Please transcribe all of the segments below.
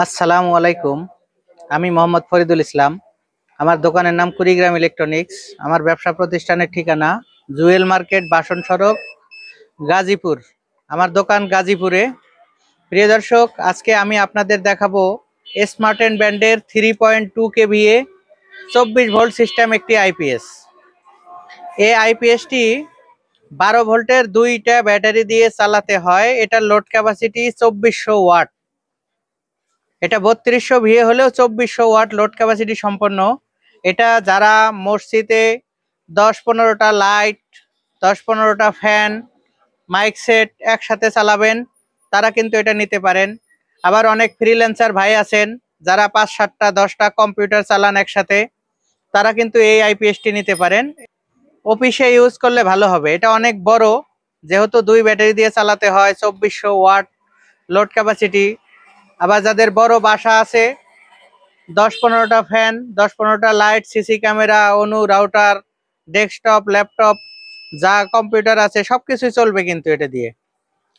আসসালামু আলাইকুম। আমি মোহাম্মদ ফরিদুল ইসলাম। আমার দোকানের নাম কুড়িগ্রাম ইলেকট্রনিক্স। আমার ব্যবসা প্রতিষ্ঠানের ঠিকানা জুয়েল মার্কেট, বাসন সড়ক, গাজীপুর। আমার দোকান গাজীপুরে। প্রিয় দর্শক, আজকে আমি আপনাদের দেখাবো স্মার্ট এন্ড ব্র্যান্ডের 3.2 কেভিএ 24 ভোল্ট সিস্টেম একটি আইপিএস। এই আইপিএসটি 12 ভোল্টের দুইটা ব্যাটারি দিয়ে চালাতে হয়। এটার লোড ক্যাপাসিটি 2400 ওয়াট। এটা 3200 ভিএ হলেও 2400 ওয়াট লোড ক্যাপাসিটি সম্পন্ন। এটা যারা মসজিদে 10-15টা লাইট, 10-15টা ফ্যান, মাইক সেট একসাথে চালাবেন, তারা কিন্তু এটা নিতে পারেন। আবার অনেক ফ্রিল্যান্সার ভাই আছেন যারা 5-7টা 10টা কম্পিউটার চালান একসাথে, তারা কিন্তু এই আইপিএসটি নিতে পারেন। অফিসে ইউজ করলে ভালো হবে। এটা অনেক বড়, যেহেতু দুই ব্যাটারি দিয়ে চালাতে হয়, 2400 ওয়াট লোড ক্যাপাসিটি। আবার যাদের বড় বাসা আছে, 10-15টা ফ্যান, 10-15টা লাইট, সিসি ক্যামেরা, অনু, রাউটার, ডেস্কটপ, ল্যাপটপ, যা কম্পিউটার আছে সবকিছুই চলবে কিন্তু এটা দিয়ে।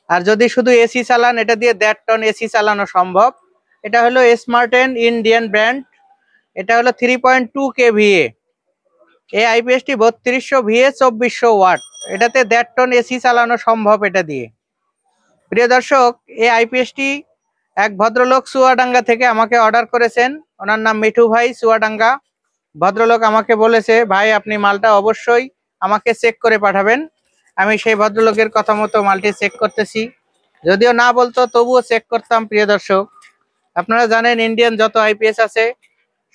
আর যদি শুধু এসি চালান, এটা দিয়ে 1.5 টন এসি চালানো সম্ভব। এটা হলো স্মার্ট এন্ড ইন্ডিয়ান ব্র্যান্ড। এটা হলো 3.2 কেভিএ। এই আইপিএসটি 3200 ভিএ 2400 ওয়াট। এটাতে 1.5 টন এসি চালানো সম্ভব এটা দিয়ে। প্রিয় দর্শক, এই আইপিএসটি এক ভদ্রলোক চুয়াডাঙ্গা থেকে আমাকে অর্ডার করেছেন। ওনার নাম মিঠু ভাই, চুয়াডাঙ্গা। ভদ্রলোক আমাকে বলেছে, ভাই আপনি মালটা অবশ্যই আমাকে চেক করে পাঠাবেন। আমি সেই ভদ্রলোকের কথা মতো মালটি চেক করতেছি। যদিও না বলতো তবুও চেক করতাম। প্রিয় দর্শক, আপনারা জানেন ইন্ডিয়ান যত আইপিএস আছে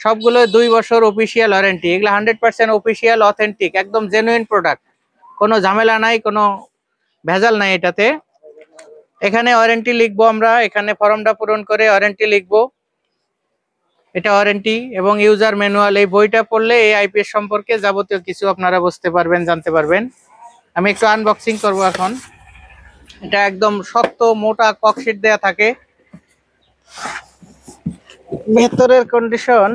সবগুলো 2 বছর অফিসিয়াল ওয়ারেন্টি। এগুলো 100% অফিসিয়াল, অথেন্টিক, একদম জেনুইন প্রোডাক্ট। কোনো ঝামেলা নাই, কোনো ভেজাল নাই এটাতে। এখানে ওয়ারেন্টি লিখবো আমরা, এখানে ফর্মটা পূরণ করে ওয়ারেন্টি লিখবো। এটা ওয়ারেন্টি এবং ইউজার ম্যানুয়াল। এই বইটা পড়লে এই আইপিএস সম্পর্কে যাবতীয় কিছু আপনারা বুঝতে পারবেন, জানতে পারবেন। আমি একটু আনবক্সিং করব এখন। এটা একদম শক্ত মোটা ককশিট দেয়া থাকে। ভেতরের কন্ডিশন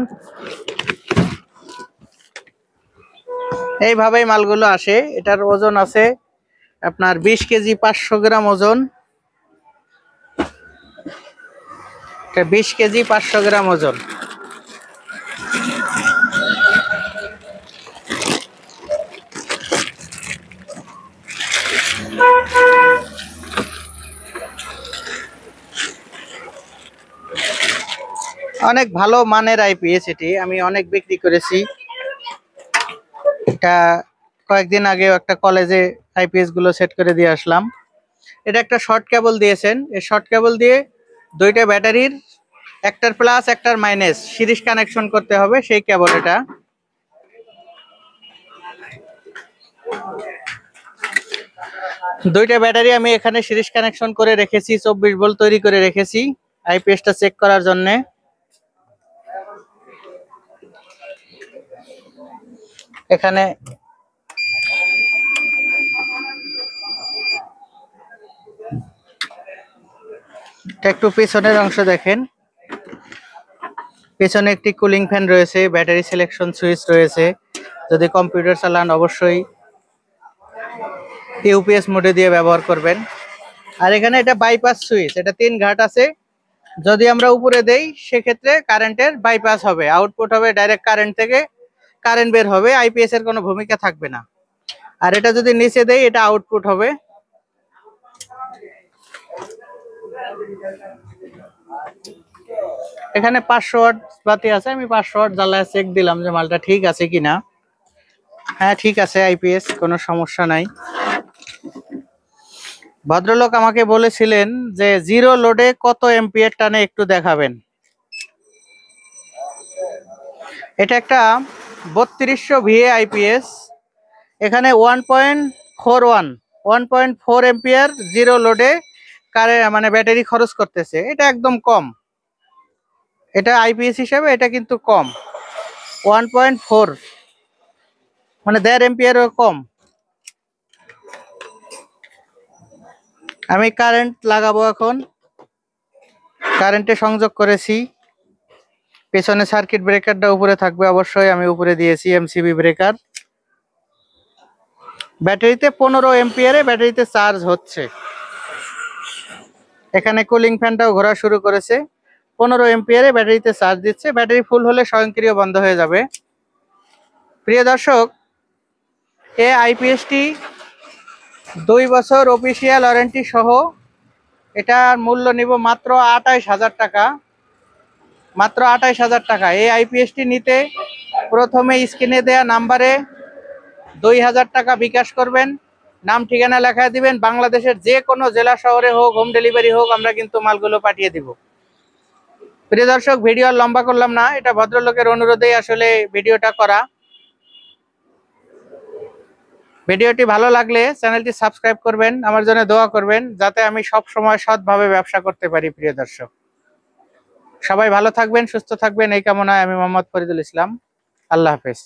এইভাবেই মালগুলো আসে। এটার ওজন আছে আপনার 20 কেজি 500 গ্রাম ওজন। এটা 20 কেজি 500 গ্রাম ওজন। অনেক ভালো মানের আইপিএস এটি, আমি অনেক বিক্রি করেছি। এটা কয়েকদিন আগে একটা কলেজে আইপিএস গুলো সেট করে দিয়ে আসলাম। এটা একটা শর্ট কেবল দিয়েছেন। এই শর্ট কেবল দিয়ে দুইটা ব্যাটারির, একটার প্লাস একটার মাইনাস সিরিজ কানেকশন করতে হবে, সেই কেবল এটা। দুইটা ব্যাটারি আমি এখানে সিরিজ কানেকশন করে রেখেছি, 24 ভোল্ট তৈরি করে রেখেছি আইপিএসটা চেক করার জন্য। এখানে একটু পেছনের অংশ দেখেন। পেছনে একটি কুলিং ফ্যান রয়েছে, ব্যাটারি সিলেকশন সুইচ রয়েছে। যদি কম্পিউটার চালান অবশ্যই ইউপিএস মোডে দিয়ে ব্যবহার করবেন। আর এখানে এটা বাইপাস সুইচ, এটা 3 ঘাট আছে। যদি আমরা উপরে দেই সেক্ষেত্রে কারেন্টের বাইপাস হবে, আউটপুট হবে ডাইরেক্ট কারেন্ট থেকে, কারেন্ট বের হবে, আইপিএস এর কোনো ভূমিকা থাকবে না। আর এটা যদি নিচে দেই এটা আউটপুট হবে। এখানে 500 ওয়াট বাতি আছে, আমি 500 ওয়াট জ্বালায় চেক দিলাম যে মালটা ঠিক আছে কিনা। হ্যাঁ ঠিক আছে, আইপিএস কোনো সমস্যা নাই। ভদ্রলোক আমাকে বলেছিলেন যে জিরো লোডে কত এম্পিয়ার টানে একটু দেখাবেন। এটা একটা 3200 ভিএ আইপিএস। এখানে 1.4 এম্পিয়ার জিরো লোডে মানে ব্যাটারি খরচ করতেছে। এটা একদম কম। এটা আইপিএস হিসাবে এটা কিন্তু কম। 1.4 মানে 1.5 এম্পিয়ারও কম। আমি কারেন্ট লাগাবো এখন। কারেন্টে সংযোগ করেছি। পেছনে সার্কিট ব্রেকারটা উপরে থাকবে অবশ্যই, আমি উপরে দিয়েছি এমসিবি ব্রেকার। ব্যাটারিতে 15 এম্পিয়ারে ব্যাটারিতে চার্জ হচ্ছে। এখানে কুলিং ফ্যানটাও ঘোরা শুরু করেছে। 15 এম্পিয়ারে ব্যাটারিতে চার্জ দিচ্ছে। ব্যাটারি ফুল হলে স্বয়ংক্রিয় বন্ধ হয়ে যাবে। প্রিয় দর্শক, এই আইপিএসটি 2 বছর অফিসিয়াল ওয়ারেন্টি সহ। এটার মূল্য নিব মাত্র 28,000 টাকা। মাত্র 28,000 টাকা। এই আইপিএসটি নিতে প্রথমে স্ক্রিনে দেয়া নাম্বারে 2,000 টাকা বিকাশ করবেন, নাম ঠিকানা লেখা দিবেন। বাংলাদেশের যে কোনো জেলা শহরে হোক, হোম ডেলিভারি হোক, আমরা কিন্তু মালগুলো পাঠিয়ে দিব। প্রিয় দর্শক, ভিডিও আর লম্বা করলাম না, এটা ভদ্রলোকের অনুরোধেই আসলে ভিডিওটা করা। ভিডিওটি ভালো লাগলে চ্যানেলটি সাবস্ক্রাইব করবেন, আমার জন্য দোয়া করবেন যাতে আমি সব সময় সৎভাবে ব্যবসা করতে পারি। প্রিয় দর্শক, সবাই ভালো থাকবেন, সুস্থ থাকবেন, এই কামনায় আমি মোহাম্মদ ফরিদুল ইসলাম। আল্লাহ হাফেজ।